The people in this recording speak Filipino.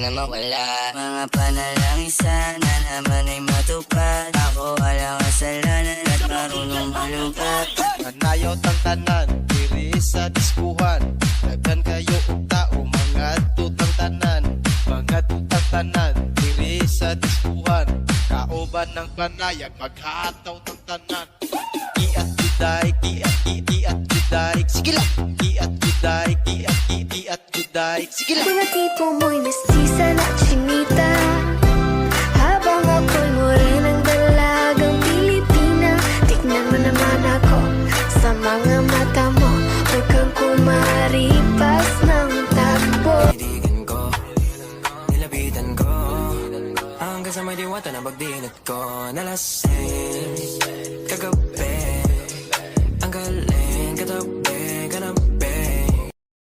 na mawala. Mga panalangin sana naman ay matupad. Ako walang kasalanan at marunong malugat. Nanayaw tang tanan, diri sa diskuhan. Daghan kayo og tao, mga tutang tanan. Mga tutang tanan, diri sa diskuhan. Kauban ng panayag, maghataw tang tanan. Iat juday, iat juday. Sige lang! Iat juday, iat juday. Sige lang! Mga tipo mo'y mestiza na chinita, habang ako'y morenang dalagang Pilipina. Tignan mo naman ako sa mga mata mo, huwag kang kumaripas ng takbo. Kaibigan ko, nilapitan ko, hanggang sa may diwata na pagdilat ko. Nalasing, kagabi, ang galing, katabing